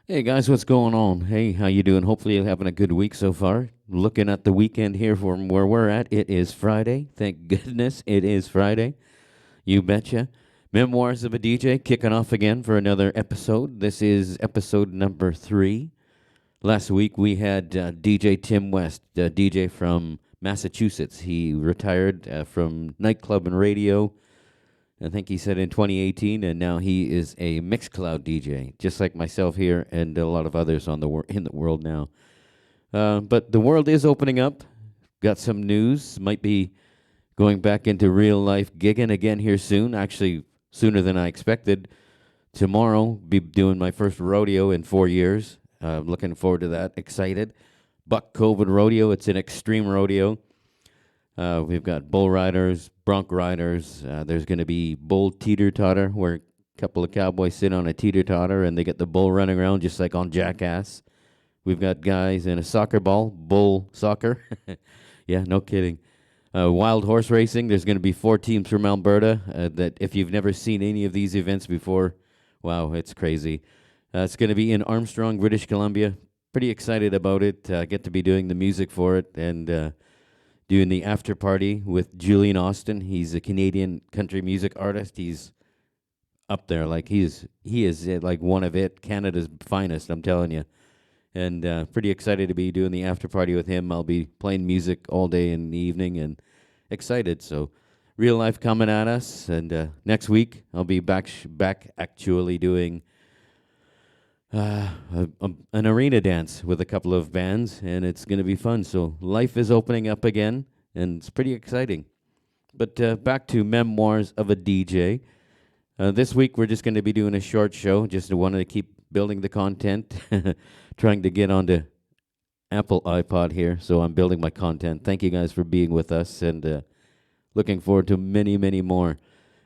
Hey guys, what's going on? Hey, how you doing? Hopefully you're having a good week so far. Looking at the weekend here from where we're at, it is Friday. Thank goodness it is Friday. You betcha. Memoirs of a DJ kicking off again for another episode. This is episode number 3. Last week we had DJ Tim West, DJ from Massachusetts. He retired from nightclub and radio, I think he said in 2018, and now he is a Mixcloud DJ, just like myself here and a lot of others on in the world now. But the world is opening up. Got some news. Might be going back into real life gigging again here soon. Actually, sooner than I expected. Tomorrow, be doing my first rodeo in 4 years. Looking forward to that. Excited. Buck Covid Rodeo. It's an extreme rodeo. We've got bull riders, bronc riders. There's going to be bull teeter-totter, where a couple of cowboys sit on a teeter-totter and they get the bull running around just like on Jackass. We've got guys in a soccer ball, bull soccer. Yeah, no kidding. Wild horse racing. There's going to be 4 teams from Alberta. That if you've never seen any of these events before, wow, it's crazy. It's going to be in Armstrong, British Columbia. Pretty excited about it. I get to be doing the music for it and doing the after party with Julian Austin. He's a Canadian country music artist. He's up there, like he is like one of Canada's finest. I'm telling you, and pretty excited to be doing the after party with him. I'll be playing music all day in the evening, and excited. So, real life coming at us, and next week I'll be back actually doing an arena dance with a couple of bands, and it's going to be fun. So life is opening up again, and it's pretty exciting. But back to Memoirs of a DJ. This week we're just going to be doing a short show. Just wanted to keep building the content, trying to get onto Apple iPod here. So I'm building my content. Thank you guys for being with us, and looking forward to many, many more.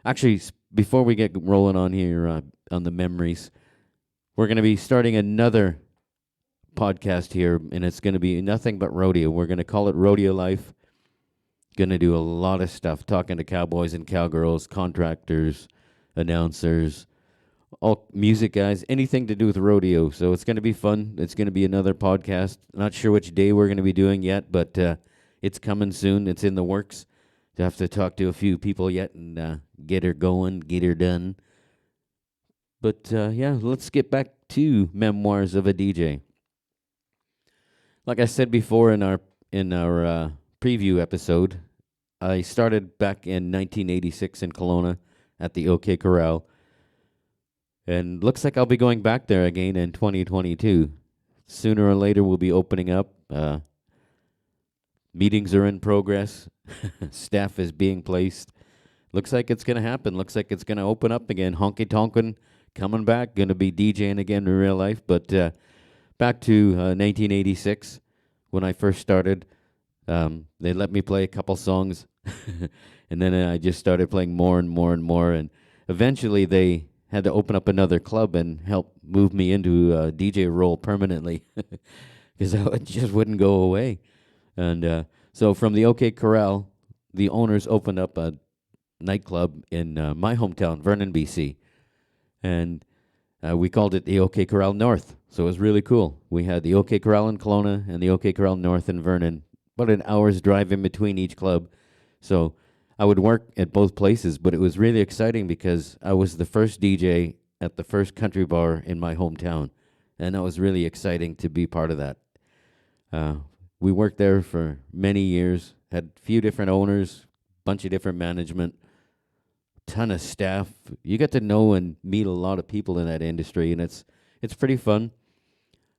Actually, before we get rolling on here on the memories, we're going to be starting another podcast here, and it's going to be nothing but rodeo. We're going to call it Rodeo Life. Going to do a lot of stuff, talking to cowboys and cowgirls, contractors, announcers, all music guys, anything to do with rodeo. So it's going to be fun. It's going to be another podcast. Not sure which day we're going to be doing yet, but it's coming soon. It's in the works. I have to talk to a few people yet and get her going, get her done. But yeah, let's get back to Memoirs of a DJ. Like I said before in our preview episode, I started back in 1986 in Kelowna at the OK Corral, and looks like I'll be going back there again in 2022. Sooner or later, we'll be opening up. Meetings are in progress. Staff is being placed. Looks like it's going to happen. Looks like it's going to open up again. Honky tonkin' coming back. Going to be DJing again in real life. But back to 1986 when I first started. They let me play a couple songs. And then I just started playing more and more and more. And eventually they had to open up another club and help move me into a DJ role permanently. Because it just wouldn't go away. And so from the OK Corral, the owners opened up a nightclub in my hometown, Vernon, BC. And we called it the OK Corral North. So it was really cool. We had the OK Corral in Kelowna and the OK Corral North in Vernon. About an hour's drive in between each club. So I would work at both places, but it was really exciting because I was the first DJ at the first country bar in my hometown. And that was really exciting to be part of that. We worked there for many years, had a few different owners, bunch of different management, ton of staff. You get to know and meet a lot of people in that industry, and it's it's pretty fun.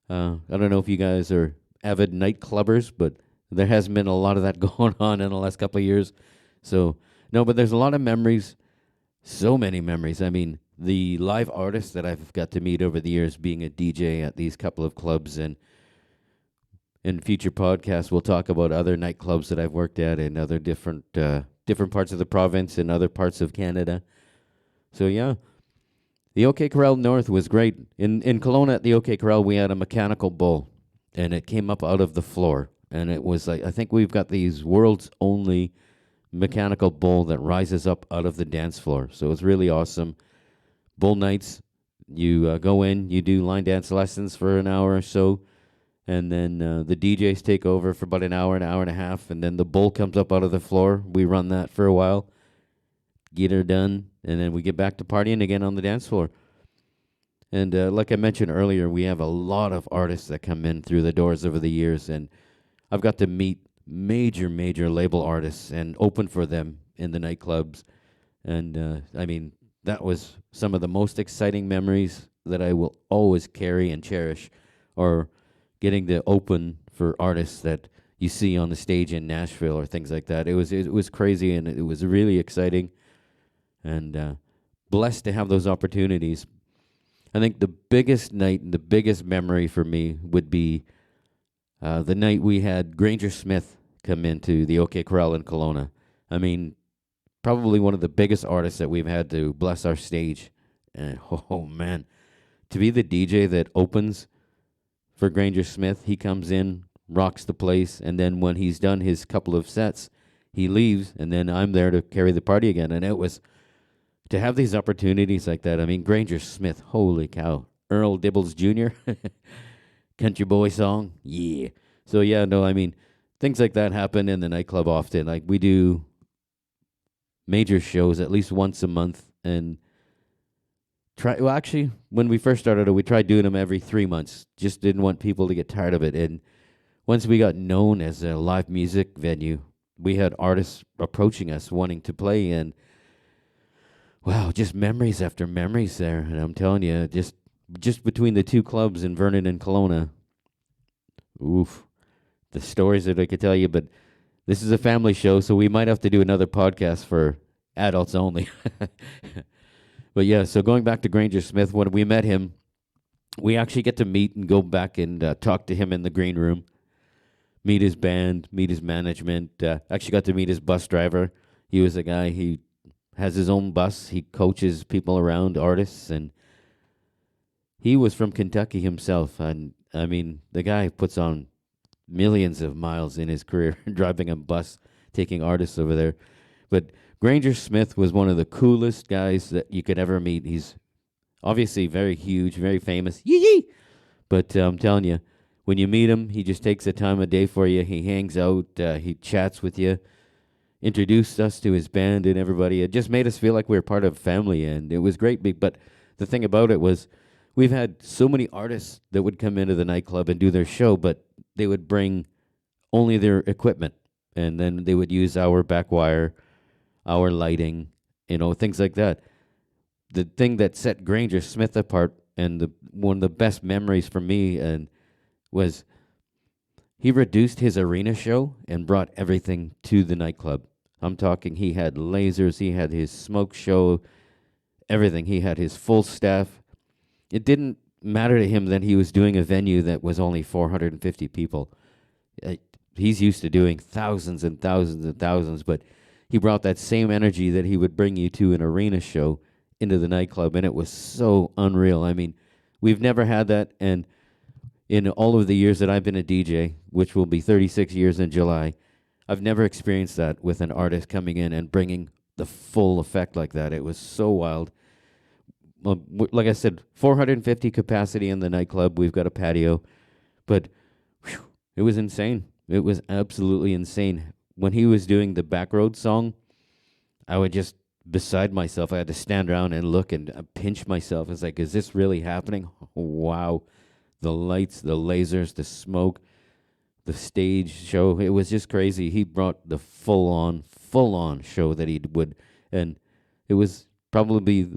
I don't know if you guys are avid night clubbers, but there hasn't been a lot of that going on in the last couple of years. So no, but there's a lot of memories, so many memories. I mean, the live artists that I've got to meet over the years, being a DJ at these couple of clubs, and in future podcasts, we'll talk about other nightclubs that I've worked at in other different parts of the province and other parts of Canada. So yeah, the OK Corral North was great. In Kelowna at the OK Corral, we had a mechanical bull, and it came up out of the floor, and it was like, I think we've got these world's only mechanical bull that rises up out of the dance floor. So it was really awesome. Bull nights, you go in, you do line dance lessons for an hour or so, and then the DJs take over for about an hour and a half, and then the bull comes up out of the floor. We run that for a while, get her done, and then we get back to partying again on the dance floor. And like I mentioned earlier, we have a lot of artists that come in through the doors over the years, and I've got to meet major label artists and open for them in the nightclubs. And I mean, that was some of the most exciting memories that I will always carry and cherish, or getting to open for artists that you see on the stage in Nashville or things like that. It was crazy, and it was really exciting, and blessed to have those opportunities. I think the biggest night and the biggest memory for me would be the night we had Granger Smith come into the OK Corral in Kelowna. I mean, probably one of the biggest artists that we've had to bless our stage. And oh man, to be the DJ that opens for Granger Smith, he comes in, rocks the place, and then when he's done his couple of sets, he leaves, and then I'm there to carry the party again. And it was to have these opportunities like that. I mean, Granger Smith, holy cow. Earl Dibbles Jr., country boy song, yeah. So yeah, no, I mean, things like that happen in the nightclub often. Like, we do major shows at least once a month, and actually, when we first started it, we tried doing them every 3 months. Just didn't want people to get tired of it. And once we got known as a live music venue, we had artists approaching us wanting to play, and wow, just memories after memories there. And I'm telling you, just between the two clubs in Vernon and Kelowna, oof, the stories that I could tell you. But this is a family show, so we might have to do another podcast for adults only. But yeah, so going back to Granger Smith, when we met him, we actually get to meet and go back and talk to him in the green room, meet his band, meet his management. Actually got to meet his bus driver. He was a guy, he has his own bus. He coaches people around, artists, and he was from Kentucky himself. And I mean, the guy puts on millions of miles in his career driving a bus, taking artists over there. But Granger Smith was one of the coolest guys that you could ever meet. He's obviously very huge, very famous. Yee yee! But I'm telling you, when you meet him, he just takes the time of day for you. He hangs out, he chats with you, introduced us to his band and everybody. It just made us feel like we were part of family, and it was great. But the thing about it was, we've had so many artists that would come into the nightclub and do their show, but they would bring only their equipment, and then they would use our back wire, our lighting, things like that. The thing that set Granger Smith apart, and one of the best memories for me, and was he reduced his arena show and brought everything to the nightclub. I'm talking, he had lasers, he had his smoke show, everything. He had his full staff. It didn't matter to him that he was doing a venue that was only 450 people. He's used to doing thousands and thousands and thousands, but he brought that same energy that he would bring you to an arena show into the nightclub, and it was so unreal. I mean, we've never had that, and in all of the years that I've been a DJ, which will be 36 years in July, I've never experienced that with an artist coming in and bringing the full effect like that. It was so wild. Like I said, 450 capacity in the nightclub. We've got a patio, but whew, it was insane. It was absolutely insane. When he was doing the Backroad song, I would just beside myself. I had to stand around and look and pinch myself. It's like, is this really happening? Wow. The lights, the lasers, the smoke, the stage show. It was just crazy. He brought the full on show that he would. And it was probably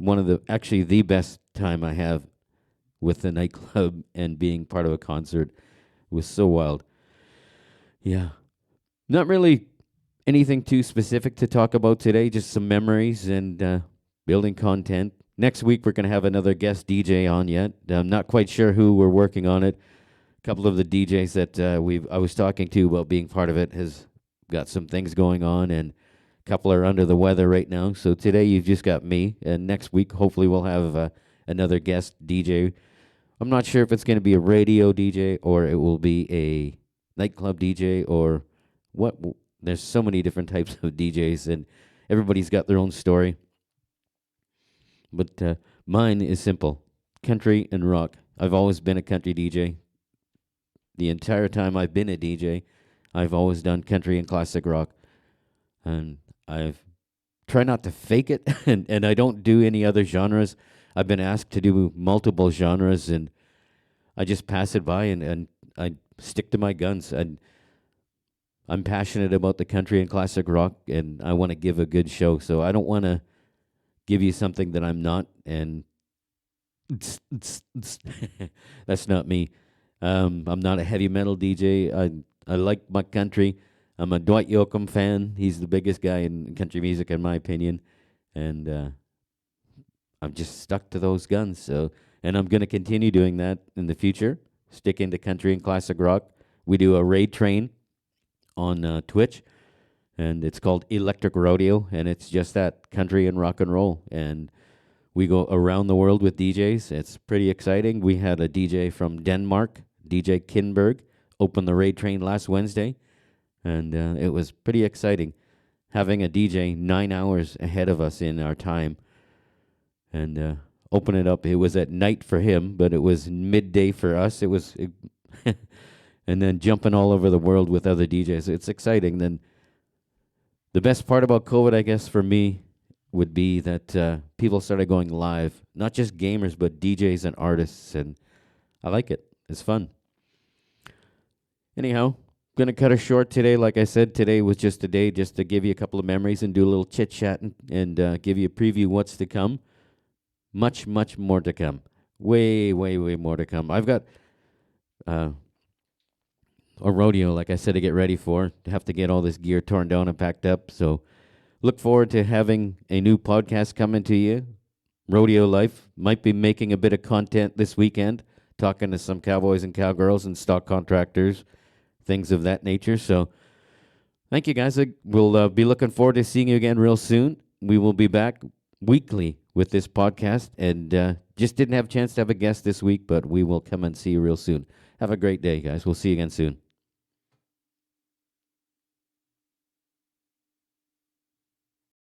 actually the best time I have with the nightclub and being part of a concert. It was so wild. Yeah. Not really anything too specific to talk about today, just some memories and building content. Next week, we're going to have another guest DJ on yet. I'm not quite sure who. We're working on it. A couple of the DJs that I was talking to about being part of it has got some things going on, and a couple are under the weather right now. So today, you've just got me, and next week, hopefully, we'll have another guest DJ. I'm not sure if it's going to be a radio DJ or it will be a nightclub DJ or what. There's so many different types of DJs, and everybody's got their own story. But mine is simple: country and rock. I've always been a country DJ. The entire time I've been a DJ, I've always done country and classic rock. And I've tried not to fake it, and I don't do any other genres. I've been asked to do multiple genres, and I just pass it by, and I stick to my guns. I'm passionate about the country and classic rock, and I want to give a good show. So I don't want to give you something that I'm not, and that's not me. I'm not a heavy metal DJ. I like my country. I'm a Dwight Yoakam fan. He's the biggest guy in country music, in my opinion, and I'm just stuck to those guns. So, and I'm going to continue doing that in the future. Sticking to country and classic rock. We do a raid train on Twitch, and it's called Electric Rodeo, and it's just that, country and rock and roll. And we go around the world with DJs. It's pretty exciting. We had a DJ from Denmark, DJ Kinberg, open the raid train last Wednesday, and it was pretty exciting having a DJ 9 hours ahead of us in our time, and open it up. It was at night for him, but it was midday for us. And then jumping all over the world with other DJs. It's exciting. Then the best part about COVID, I guess, for me would be that people started going live, not just gamers, but DJs and artists, and I like it. It's fun. Anyhow, going to cut it short today. Like I said, today was just a day just to give you a couple of memories and do a little chit-chat and give you a preview what's to come. Much, much more to come. Way, way, way more to come. I've got a rodeo, like I said, to get ready for. Have to get all this gear torn down and packed up. So look forward to having a new podcast coming to you. Rodeo Life. Might be making a bit of content this weekend, talking to some cowboys and cowgirls and stock contractors, things of that nature. So thank you, guys. We'll be looking forward to seeing you again real soon. We will be back weekly with this podcast, and just didn't have a chance to have a guest this week, but we will come and see you real soon. Have a great day, guys. We'll see you again soon.